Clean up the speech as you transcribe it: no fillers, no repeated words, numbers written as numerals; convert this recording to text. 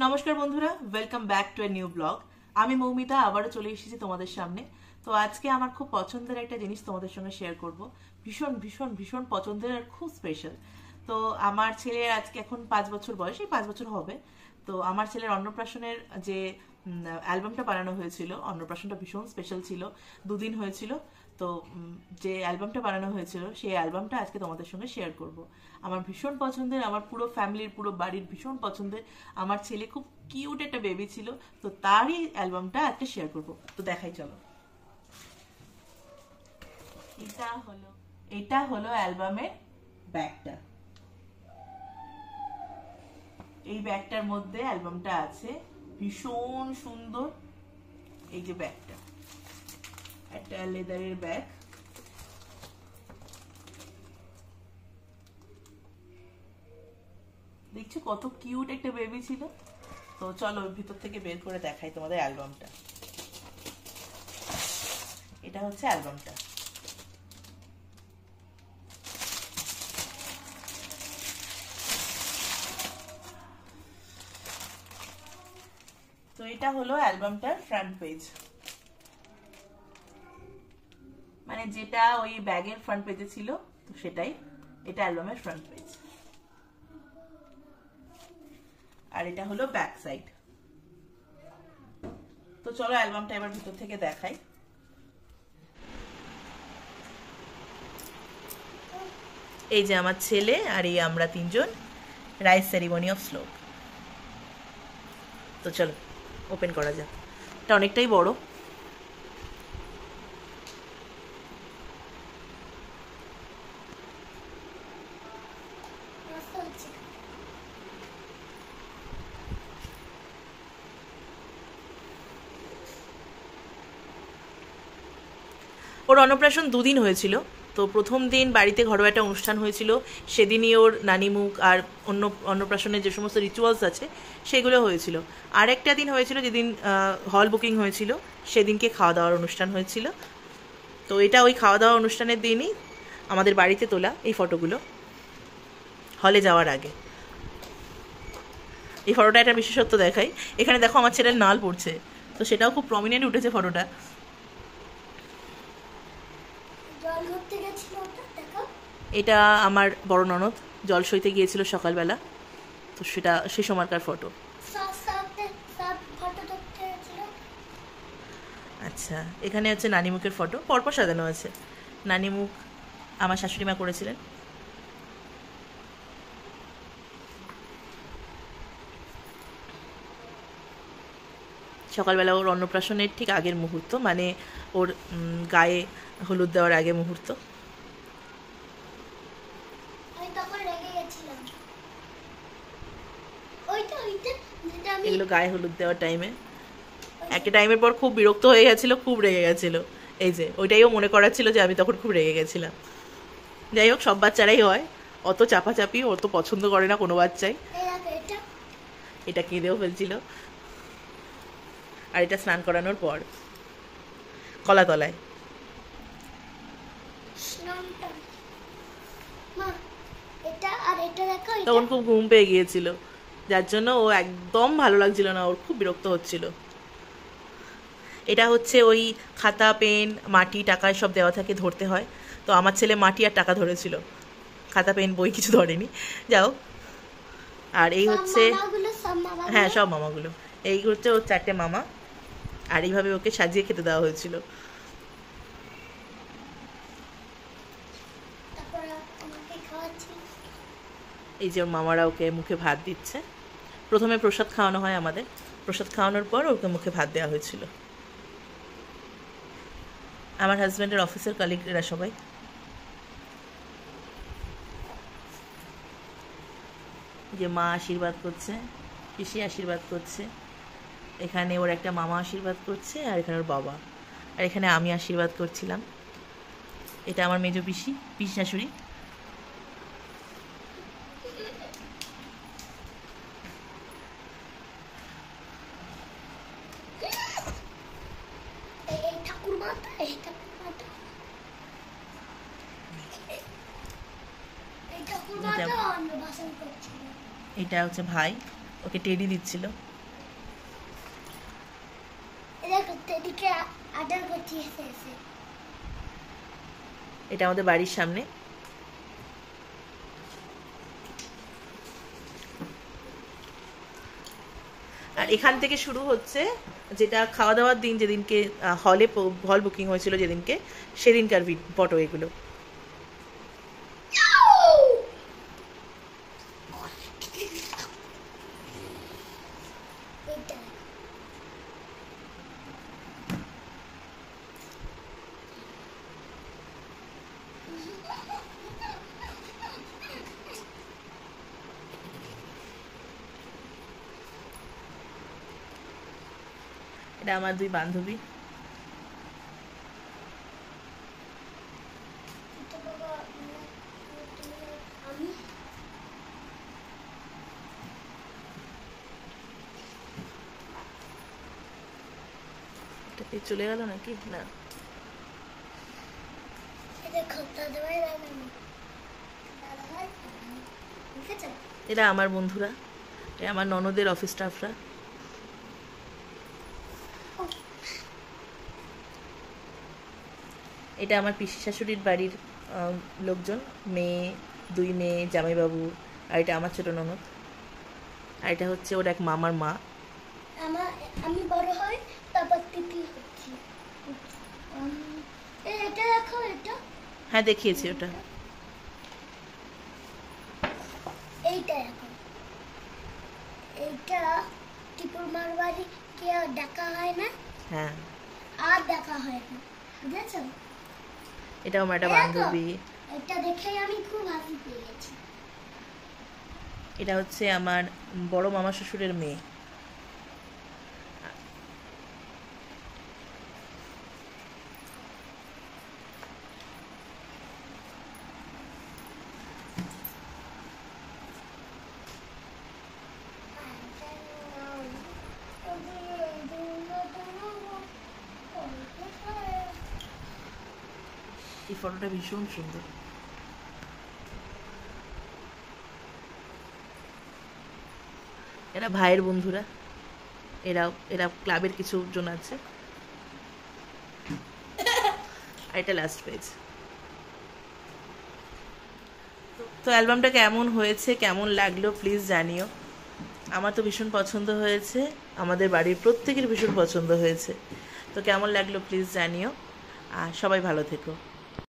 নমস্কার বন্ধুরা, welcome back to a new blog. আমি মৌমিতা আবারও চলে এসেছি তোমাদের সামনে। তো আজকে আমার খুব পছন্দের একটা জিনিস তোমাদের সঙ্গে শেয়ার করব। ভীষণ ভীষণ ভীষণ পছন্দের আর খুব স্পেশাল। তো আমার ছেলের আজকে এখন 5 বছর বয়স, এই 5 বছর হবে। তো আমার ছেলের অন্নপ্রাশনের যে অ্যালবামটা বানানো হয়েছিল, অন্নপ্রাশনটা ভীষণ স্পেশাল ছিল, 2 দিন হয়েছিল। তো যে অ্যালবামটা বানানো হয়েছিল সেই অ্যালবামটা আজকে তোমাদের সঙ্গে শেয়ার করব। আমার ভীষণ পছন্দের, আমার পুরো ফ্যামিলির, পুরো বাড়ির ভীষণ পছন্দের। আমার ছেলে খুব কিউট একটা বেবি ছিল, তো তারই অ্যালবামটা আজকে শেয়ার করব। তো দেখাই চলো। এটা হলো অ্যালবামের ব্যাগটা। এই ব্যাগটার মধ্যে অ্যালবামটা আছে, ভীষণ সুন্দর। এই যে ব্যাগটা, একটা লেদারের ব্যাগ। দেখছো কত কিউট একটা বেবি ছিল। তো চলো ভিতর থেকে বের করে দেখাই তোমাদের অ্যালবামটা। এটা হচ্ছে অ্যালবামটা। তো এটা হলো অ্যালবামটার ফ্রন্ট পেজ, মানে যেটা ওই ব্যাগের ফ্রন্ট পেজে ছিল, তো সেটাই এটা অ্যালবামের ফ্রন্ট পেজ। আর এটা হলো ব্যাক সাইড। তো চলো অ্যালবামটা এবার ভিতর থেকে দেখাই। এই যে আমার ছেলে আর এই আমরা 3জন, রাইস সেরিমনি অফ শ্লোক। তো চলো ওপেন করা যাক। এটা অনেকটাই বড়। ওর অন্নপ্রাশন 2 দিন হয়েছিল। তো প্রথম দিন বাড়িতে ঘরোয়া একটা অনুষ্ঠান হয়েছিল, সেদিনই ওর নানিমুখ আর অন্নপ্রাশনের যে সমস্ত রিচুয়ালস আছে সেগুলো হয়েছিল। আর একটা দিন হয়েছিল যেদিন হল বুকিং হয়েছিল, সেদিনকে খাওয়া দাওয়ার অনুষ্ঠান হয়েছিল। তো এটা ওই খাওয়া দাওয়া অনুষ্ঠানের দিনই আমাদের বাড়িতে তোলা এই ফটোগুলো, হলে যাওয়ার আগে। এই ফটোটা একটা বিশেষত্ব দেখাই। এখানে দেখো আমার ছেলের নাল পড়ছে, তো সেটাও খুব প্রমিনেন্ট উঠেছে ফটোটা। এটা আমার বড় ননদ জল সইতে গিয়েছিল সকালবেলা, তো সেটা সে সময়কার ফটো। আচ্ছা, এখানে হচ্ছে নানিমুখের ফটো, পরপর সাজানো আছে। নানিমুখ আমার শাশুড়ি মা করেছিলেন। সকালবেলা ওর অন্নপ্রাশনের ঠিক আগের মুহূর্ত, মানে ওর গায়ে হলুদ দেওয়ার আগে মুহূর্ত। এগুলো গায়ে হলুদ দেওয়ার টাইমে। একটা টাইমের পর খুব বিরক্ত হয়ে গেছিল, খুব রেগে গেছিল। এই যে ওইটাইও মনে করাচ্ছিল যে আমি তখন খুব রেগে গেছিলাম। যাই হোক, সব বাচ্চারাই হয়, অত চাপাচাপি অত পছন্দ করে না কোনো বাচ্চাই। এটা কেঁদেও ফেলছিল। আর এটা স্নান করানোর পর কলাতলায়। তখন খুব ঘুম পেয়ে গিয়েছিল, যার জন্য ও একদম ভালো লাগছিল না, ওর খুব বিরক্ত হচ্ছিল। এটা হচ্ছে ওই খাতা পেন মাটি টাকা সব দেওয়া থাকে, ধরতে হয়। তো আমার ছেলে মাটি আর টাকা ধরেছিল, খাতা পেন বই কিছু ধরেনি। যাও। আর এই হচ্ছে, হ্যাঁ সব মামাগুলো। এই হচ্ছে ওর 4টে মামা। আর এইভাবে ওকে সাজিয়ে খেতে দেওয়া হয়েছিল। এই যে ওর মামারা ওকে মুখে ভাত দিচ্ছে। প্রথমে প্রসাদ খাওয়ানো হয় আমাদের, প্রসাদ খাওয়ানোর পর ওকে মুখে ভাত দেওয়া হয়েছিল। আমার হাজব্যান্ডের অফিসের কলিগরা সবাই। যে মা আশীর্বাদ করছে, পিসি আশীর্বাদ করছে, এখানে ওর একটা মামা আশীর্বাদ করছে, আর এখানে ওর বাবা, আর এখানে আমি আশীর্বাদ করছিলাম। এটা আমার মেজো পিসি, পিসি শাশুড়ি। এটা হচ্ছে ভাই, ওকে টেডি দিচ্ছিল। এদিকে আদার করছি এসে এটা আমাদের বাড়ির সামনে। আর এখান থেকে শুরু হচ্ছে যেটা খাওয়া দাওয়ার দিন, যেদিনকে হল বুকিং হয়েছিল যেদিনকে, সেদিনকার ফটো এগুলো। এটা আমার দুই বান্ধবী। চলে গেল নাকি? না, এরা আমার বন্ধুরা, এরা আমার ননদের অফিস স্টাফরা। এটা আমার পিসি শাশুড়ির বাড়ির লোকজন, দুই মেয়ে, জামাইবাবু, আর এটা আমার ছোট ননদ, আর এটা হচ্ছে ওর এক মামার মা। আমি বড় হই তারপর তিতি হচ্ছি। এটা দেখো, এটা হ্যাঁ দেখিয়েছি ওটা। এইটা দেখো, এইটা টিপুর মার বাড়ি কে দেখা হয় না? হ্যাঁ, আর দেখা হয় না, বুঝেছো? এটাও আমার একটা বান্ধবী। এটা দেখে আমি খুব হাসি পেয়ে গেছি। এটা হচ্ছে আমার বড় মামা শ্বশুরের মেয়ে। এই ফটোটা ভীষণ সুন্দর। এরা ভাইয়ের বন্ধুরা, এরা ক্লাবের কিছু জন আছে। আর এটা লাস্ট পেজ। তো অ্যালবামটা কেমন হয়েছে, কেমন লাগলো প্লিজ জানিও। আমার তো ভীষণ পছন্দ হয়েছে, আমাদের বাড়ির প্রত্যেকের ভীষণ পছন্দ হয়েছে। তো কেমন লাগলো প্লিজ জানিও, আর সবাই ভালো থেকো।